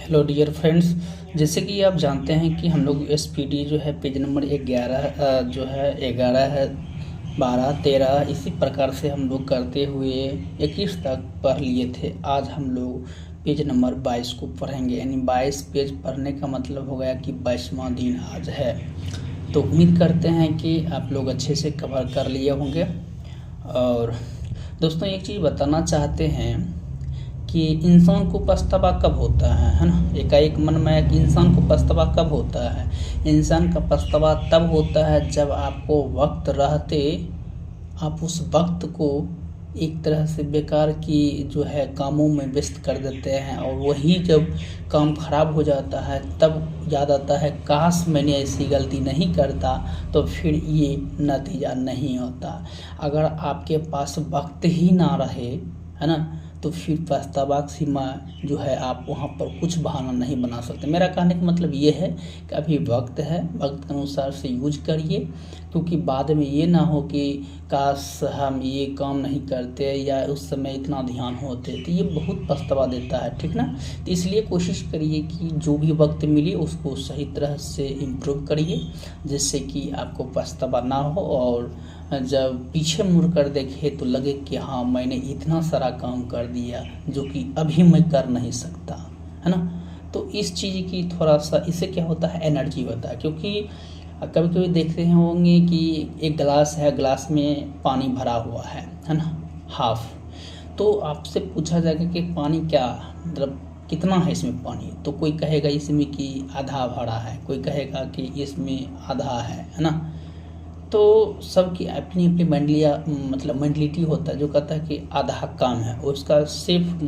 Hello dear friends. जैसे कि आप जानते हैं कि हम लोग एसपीडी जो है पेज नंबर 11 जो है 11 है 12 13 इसी प्रकार से हम लोग करते हुए 21 तक पढ़ लिए थे। आज हम लोग पेज नंबर 22 को पढ़ेंगे, यानी 22 पेज पढ़ने का मतलब हो गया कि 22वां दिन आज है। तो उम्मीद करते हैं कि आप लोग अच्छे से कवर कर लिए होंगे। और दोस्तों एक चीज़ बताना चाहते हैं कि इंसान को पछतावा कब होता है ना। एकाएक मन में आया कि इंसान को पछतावा कब होता है। इंसान का पछतावा तब होता है जब आपको वक्त रहते आप उस वक्त को एक तरह से बेकार की जो है कामों में व्यस्त कर देते हैं, और वही जब काम खराब हो जाता है तब याद आता है काश मैंने ऐसी गलती नहीं करता, तो फिर ये नतीजा नहीं होता। अगर आपके पास वक्त ही ना रहे, है ना, तो फिर पछतावा की सीमा जो है आप वहाँ पर कुछ बहाना नहीं बना सकते। मेरा कहने का मतलब ये है कि अभी वक्त है, वक्त के अनुसार से यूज करिए, क्योंकि बाद में ये ना हो कि काश हम ये काम नहीं करते या उस समय इतना ध्यान होते, तो ये बहुत पछतावा देता है, ठीक ना। तो इसलिए कोशिश करिए कि जो भी वक्त मिले उसको सही तरह से इम्प्रूव करिए, जिससे कि आपको पछतावा ना हो, और जब पीछे मुड़ कर देखे तो लगे कि हाँ मैंने इतना सारा काम कर दिया जो कि अभी मैं कर नहीं सकता, है ना। तो इस चीज़ की थोड़ा सा, इससे क्या होता है, एनर्जी होता है। क्योंकि कभी कभी देखते हैं होंगे कि एक गिलास है, गिलास में पानी भरा हुआ है ना, हाफ। तो आपसे पूछा जाएगा कि पानी क्या मतलब कितना है इसमें पानी, तो कोई कहेगा इसमें कि आधा भरा है, कोई कहेगा कि इसमें आधा है ना। तो सबकी अपनी अपनी मेंटलिटी होता है। जो कहता है कि आधा कम है, उसका सिर्फ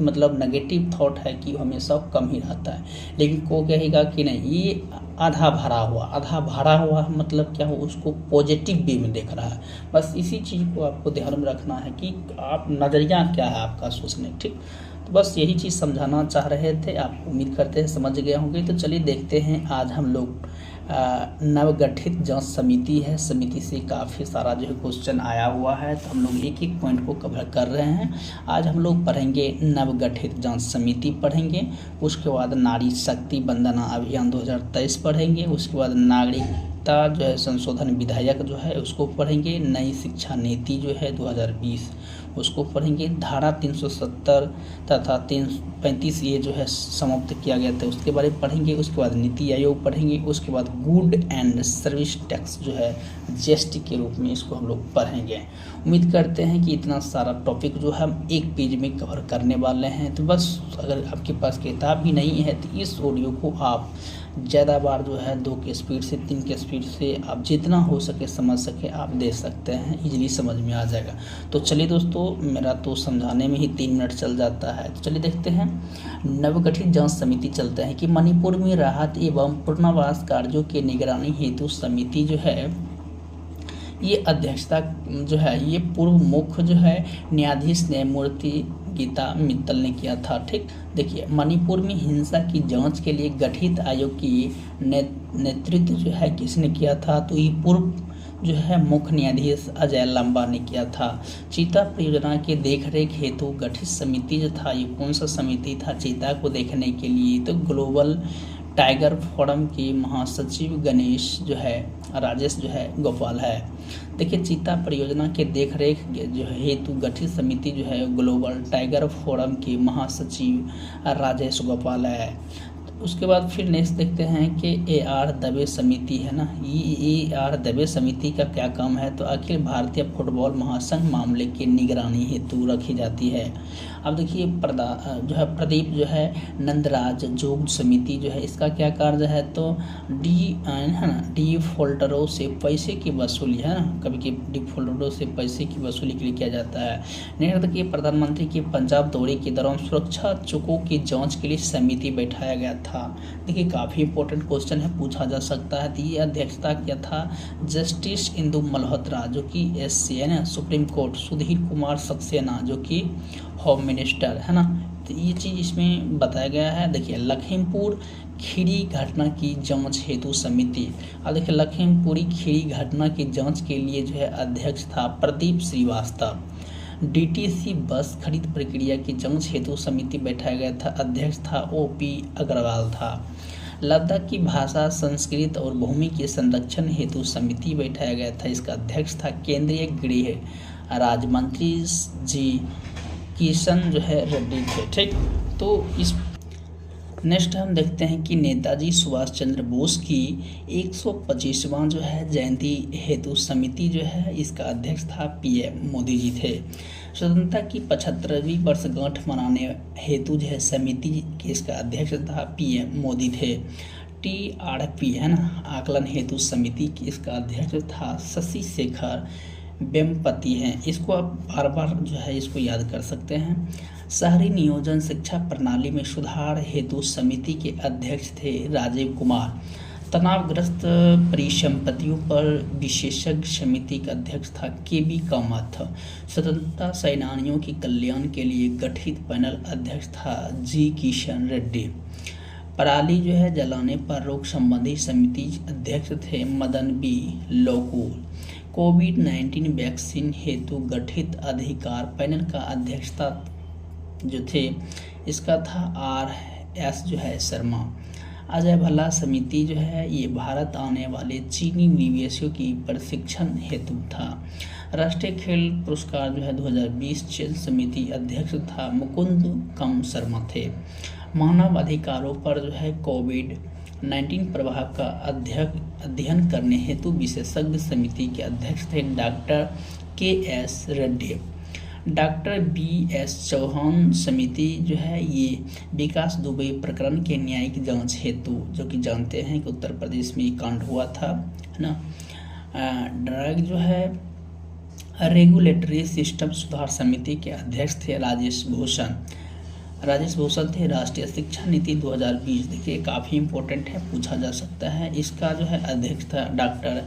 मतलब नेगेटिव थॉट है कि हमेशा कम ही रहता है। लेकिन कोई कहेगा कि नहीं ये आधा भरा हुआ मतलब क्या हो, उसको पॉजिटिव वे में देख रहा है। बस इसी चीज़ को आपको ध्यान में रखना है कि आप नज़रिया क्या है आपका सोचने, ठीक। तो बस यही चीज़ समझाना चाह रहे थे, आप उम्मीद करते हैं समझ गए होंगे। तो चलिए देखते हैं, आज हम लोग नवगठित जांच समिति है, समिति से काफ़ी सारा जो है क्वेश्चन आया हुआ है, तो हम लोग एक एक पॉइंट को कवर कर रहे हैं। आज हम लोग पढ़ेंगे नवगठित जांच समिति पढ़ेंगे, उसके बाद नारी शक्ति वंदना अभियान 2023 पढ़ेंगे, उसके बाद नागरिकता जो है संशोधन विधेयक जो है उसको पढ़ेंगे, नई शिक्षा नीति जो है 2020 उसको पढ़ेंगे, धारा 370 तथा 335 ये जो है समाप्त किया गया था उसके बारे में पढ़ेंगे, उसके बाद नीति आयोग पढ़ेंगे, उसके बाद गुड एंड सर्विस टैक्स जो है जीएसटी के रूप में इसको हम लोग पढ़ेंगे। उम्मीद करते हैं कि इतना सारा टॉपिक जो है हम एक पेज में कवर करने वाले हैं। तो बस अगर आपके पास किताब भी नहीं है तो इस ऑडियो को आप ज़्यादा बार जो है 2 की स्पीड से 3 की स्पीड से आप जितना हो सके समझ सके आप दे सकते हैं, इजीली समझ में आ जाएगा। तो चलिए दोस्तों, मेरा तो समझाने में ही 3 मिनट चल जाता है। तो चलिए देखते हैं, नवगठित जांच समिति चलते हैं कि मणिपुर में राहत एवं पुनर्वास कार्यों की निगरानी हेतु समिति जो है ये अध्यक्षता जो है ये पूर्व मुख्य जो है न्यायाधीश न्यायमूर्ति गीता मित्तल ने किया था, ठीक। देखिए, मणिपुर में हिंसा की जांच के लिए गठित आयोग की नेतृत्व जो है किसने किया था, तो ये पूर्व जो है मुख्य न्यायाधीश अजय लांबा ने किया था। चीता परियोजना के देखरेख हेतु गठित समिति जो था, ये कौन सा समिति था चीता को देखने के लिए, तो ग्लोबल टाइगर फोरम के महासचिव गणेश जो है राजेश जो है गोपाल है। देखिए, चीता परियोजना के देखरेख जो है हेतु गठित समिति जो है ग्लोबल टाइगर फोरम के महासचिव राजेश गोपाल है। उसके बाद फिर नेक्स्ट देखते हैं कि AR दवे समिति है ना, ये AR दवे समिति का क्या काम है, तो अखिल भारतीय फुटबॉल महासंघ मामले की निगरानी हेतु रखी जाती है। अब देखिए, जो है प्रदीप जो है नंदराज जोग समिति जो है इसका क्या कार्य है, तो डिफॉल्टरों से पैसे की वसूली है ना, कभी डिफॉल्टरों से पैसे की वसूली के लिए किया जाता है। नेक्स्ट देखिए, प्रधानमंत्री के पंजाब दौरे के दौरान सुरक्षा चुकों की जाँच के लिए समिति बैठाया गया था। देखिए, काफ़ी इंपॉर्टेंट क्वेश्चन है, पूछा जा सकता है। तो ये अध्यक्षता किया था जस्टिस इंदु मल्होत्रा जो कि SC है ना, सुप्रीम कोर्ट, सुधीर कुमार सक्सेना जो कि होम मिनिस्टर है ना। तो ये चीज़ इसमें बताया गया है। देखिए, लखीमपुर खीरी घटना की जांच हेतु समिति, और देखिए लखीमपुरी खीरी घटना की जांच के लिए जो है अध्यक्ष था प्रदीप श्रीवास्तव। डीटीसी बस खरीद प्रक्रिया की जांच हेतु समिति बैठाया गया था। अध्यक्ष था ओपी अग्रवाल था। लद्दाख की भाषा, संस्कृत और भूमि के संरक्षण हेतु समिति बैठाया गया था। इसका अध्यक्ष था केंद्रीय गृह राज्य मंत्री जी किशन रेड्डी थे। ठीक, तो इस नेक्स्ट हम देखते हैं कि नेताजी सुभाष चंद्र बोस की 125वां जयंती हेतु समिति इसका अध्यक्ष था पीएम मोदी जी थे। स्वतंत्रता की 75वीं वर्षगांठ मनाने हेतु समिति के इसका अध्यक्ष था पीएम मोदी थे। टीआरपी है ना, आकलन हेतु समिति की इसका अध्यक्ष था शशि शेखर वेम्पति हैं। इसको आप बार बार इसको याद कर सकते हैं। शहरी नियोजन शिक्षा प्रणाली में सुधार हेतु समिति के अध्यक्ष थे राजीव कुमार। तनावग्रस्त परिसंपत्तियों पर विशेषज्ञ समिति का अध्यक्ष था केबी कामत। स्वतंत्रता सेनानियों के कल्याण के लिए गठित पैनल अध्यक्ष था जी किशन रेड्डी। पराली जलाने पर रोक संबंधी समिति अध्यक्ष थे मदन बी लोकुर। कोविड-19 वैक्सीन हेतु गठित अधिकार पैनल का अध्यक्षता थे इसका था आर.एस. शर्मा। अजय भल्ला समिति ये भारत आने वाले चीनी निवेशकों की प्रशिक्षण हेतु था। राष्ट्रीय खेल पुरस्कार 2020 चयन समिति अध्यक्ष था मुकुंद कम शर्मा थे। मानव अधिकारों पर कोविड-19 प्रभाव का अध्ययन करने हेतु विशेषज्ञ समिति के अध्यक्ष थे doctor K S. Reddy. Doctor B S. Chauhan समिति ये विकास दुबे प्रकरण के न्यायिक जांच हेतु, जो कि जानते हैं कि उत्तर प्रदेश में ये कांड हुआ था, है ना। ड्रग रेगुलेटरी सिस्टम सुधार समिति के अध्यक्ष थे राजेश भूषण थे। राष्ट्रीय शिक्षा नीति 2020 देखिए काफ़ी इम्पोर्टेंट है, पूछा जा सकता है। इसका अध्यक्ष था डॉक्टर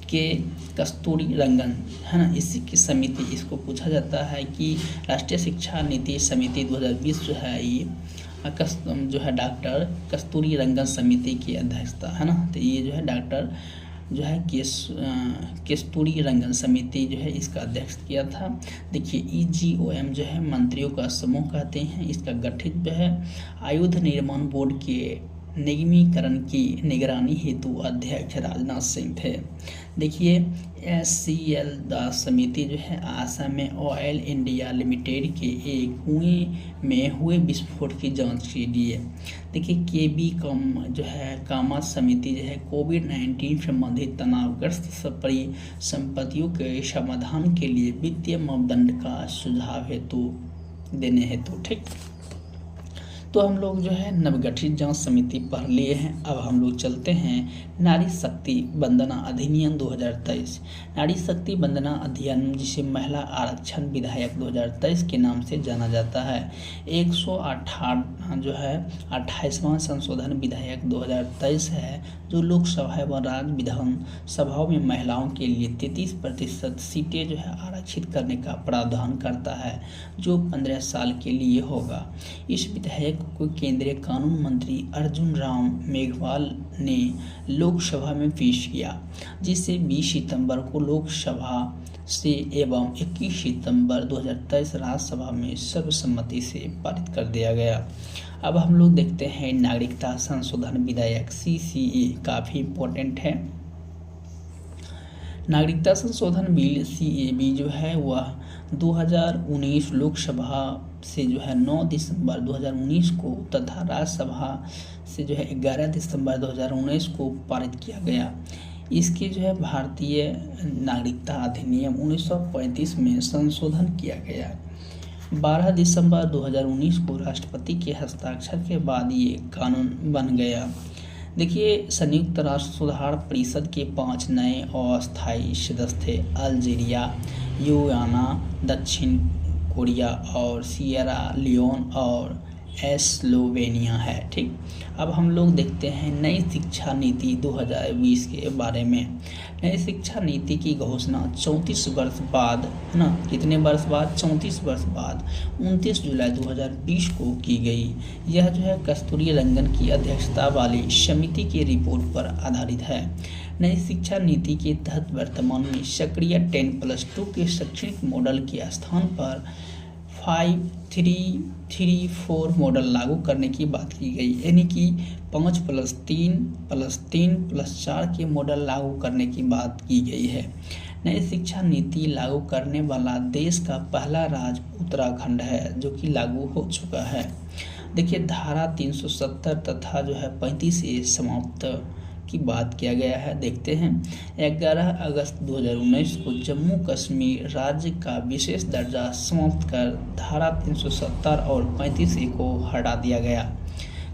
के कस्तूरी रंगन, है ना। इसी की समिति इसको पूछा जाता है कि राष्ट्रीय शिक्षा नीति समिति 2020 ये डॉक्टर कस्तूरी रंगन समिति की अध्यक्षता, है ना। तो ये डॉक्टर कस्तूरी रंगन समिति इसका अध्यक्ष किया था। देखिए EGOM मंत्रियों का समूह कहते हैं। इसका गठित आयुध निर्माण बोर्ड के निगमीकरण की निगरानी हेतु अध्यक्ष राजनाथ सिंह थे। देखिए SCL दास समिति आसाम में ऑयल इंडिया लिमिटेड के एक कुएं में हुए विस्फोट की जांच के लिए। देखिए केबी कामत समिति कोविड-19 संबंधित तनावग्रस्त परिसंपत्तियों के समाधान के लिए वित्तीय मापदंड का सुझाव देने हेतु। ठीक, तो हम लोग नवगठित जांच समिति पढ़ लिए हैं। अब हम लोग चलते हैं नारी शक्ति वंदना अधिनियम 2023। नारी शक्ति वंदना अधिनियम, जिसे महिला आरक्षण विधेयक 2023 के नाम से जाना जाता है, 128वां संशोधन विधेयक 2023 है, जो लोकसभा एवं राज्य विधान सभाओं में महिलाओं के लिए 33% सीटें आरक्षित करने का प्रावधान करता है, जो 15 साल के लिए होगा। इस विधेयक को केंद्रीय कानून मंत्री अर्जुन राम मेघवाल ने लोकसभा में पेश किया, जिसे 20 सितंबर को लोकसभा से एवं 21 सितंबर 2023 राज्यसभा में सर्वसम्मति से पारित कर दिया गया। अब हम लोग देखते हैं नागरिकता संशोधन विधेयक CCA, काफ़ी इम्पोर्टेंट है। नागरिकता संशोधन बिल CAB वह 2019 लोकसभा से 9 दिसंबर 2019 को तथा राज्यसभा से 11 दिसंबर 2019 को पारित किया गया। इसके भारतीय नागरिकता अधिनियम 1935 में संशोधन किया गया। 12 दिसंबर 2019 को राष्ट्रपति के हस्ताक्षर के बाद ये कानून बन गया। देखिए संयुक्त राष्ट्र सुधार परिषद के 5 नए अस्थायी सदस्य थे। अल्जीरिया, यूगाना, दक्षिण कोरिया और सिएरा लियोन और स्लोवेनिया है। ठीक, अब हम लोग देखते हैं नई शिक्षा नीति 2020 के बारे में। नई शिक्षा नीति की घोषणा 34 वर्ष बाद, है ना, कितने वर्ष बाद? 34 वर्ष बाद 29 जुलाई 2020 को की गई। यह कस्तूरी रंगन की अध्यक्षता वाली समिति की रिपोर्ट पर आधारित है। नई शिक्षा नीति के तहत वर्तमान में सक्रिय 10+2 के शैक्षणिक मॉडल के स्थान पर 5-3-3-4 मॉडल लागू करने की बात की गई, यानी कि 5+3+3+4 के मॉडल लागू करने की बात की गई है। नई शिक्षा नीति लागू करने वाला देश का पहला राज्य उत्तराखंड है, जो कि लागू हो चुका है। देखिए, धारा 370 तथा जो है 35 ए समाप्त की बात किया गया है। देखते हैं, 11 अगस्त 2019 को जम्मू कश्मीर राज्य का विशेष दर्जा समाप्त कर धारा 370 और 35 ए को हटा दिया गया।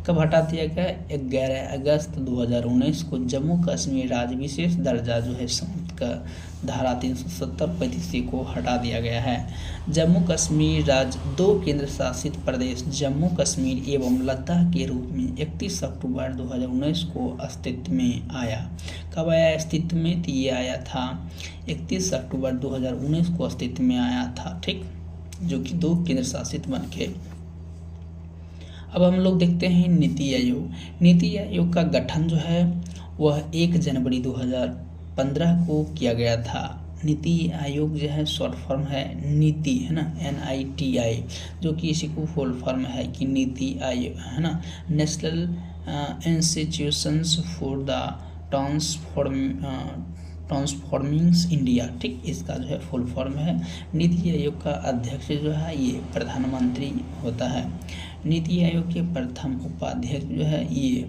कब हटा दिया गया? 11 अगस्त 2019 को जम्मू कश्मीर राज्य विशेष दर्जा जो है समाप्त कर धारा 370-35 ए को हटा दिया गया है। जम्मू कश्मीर राज्य 2 केंद्र शासित प्रदेश जम्मू कश्मीर एवं लद्दाख के रूप में 31 अक्टूबर 2019 को अस्तित्व में आया। कब आया अस्तित्व में? तो ये आया था 31 अक्टूबर 2019 को अस्तित्व में आया था, ठीक, जो कि 2 केंद्र शासित बन के। अब हम लोग देखते हैं नीति आयोग। नीति आयोग का गठन जो है वह 1 जनवरी 2015 को किया गया था। नीति आयोग जो है शॉर्ट फॉर्म है नीति, है ना, NITI, जो कि इसी को फुल फॉर्म है कि नीति आयोग, है ना, national institutions for the transforming India, ठीक, इसका जो है फुल फॉर्म है। नीति आयोग का अध्यक्ष जो है ये प्रधानमंत्री होता है। नीति आयोग के प्रथम उपाध्यक्ष जो है ये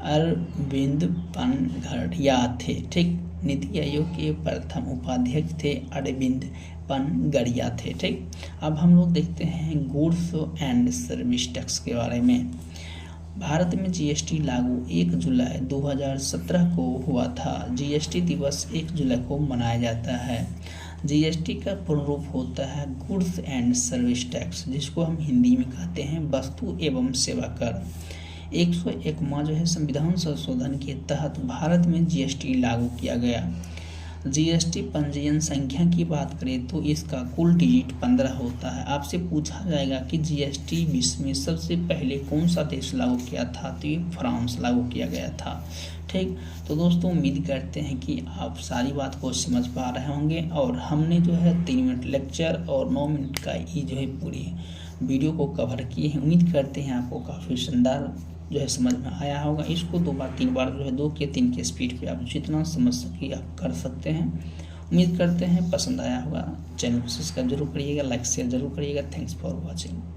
अरविंद पनगड़िया थे, ठीक। नीति आयोग के प्रथम उपाध्यक्ष थे अरविंद पनगड़िया थे, ठीक। अब हम लोग देखते हैं गुड्स एंड सर्विस टैक्स के बारे में। भारत में GST लागू 1 जुलाई 2017 को हुआ था। GST दिवस 1 जुलाई को मनाया जाता है। GST का पूर्ण रूप होता है गुड्स एंड सर्विस टैक्स, जिसको हम हिंदी में कहते हैं वस्तु एवं सेवा कर। 101वां जो है संविधान संशोधन के तहत भारत में GST लागू किया गया। GST पंजीयन संख्या की बात करें तो इसका कुल डिजिट 15 होता है। आपसे पूछा जाएगा कि GST विश्व में सबसे पहले कौन सा देश लागू किया था, तो ये फ्रांस लागू किया गया था, ठीक। तो दोस्तों, उम्मीद करते हैं कि आप सारी बात को समझ पा रहे होंगे और हमने जो है 3 मिनट लेक्चर और 9 मिनट का ये जो है पूरी वीडियो को कवर किए हैं। उम्मीद करते हैं आपको काफ़ी शानदार जो है समझ में आया होगा। इसको 2 बार 3 बार जो है 2 के 3 के स्पीड पे आप जितना समझ सके आप कर सकते हैं। उम्मीद करते हैं पसंद आया होगा। चैनल को सब्सक्राइब जरूर करिएगा, लाइक शेयर जरूर करिएगा। Thanks for watching.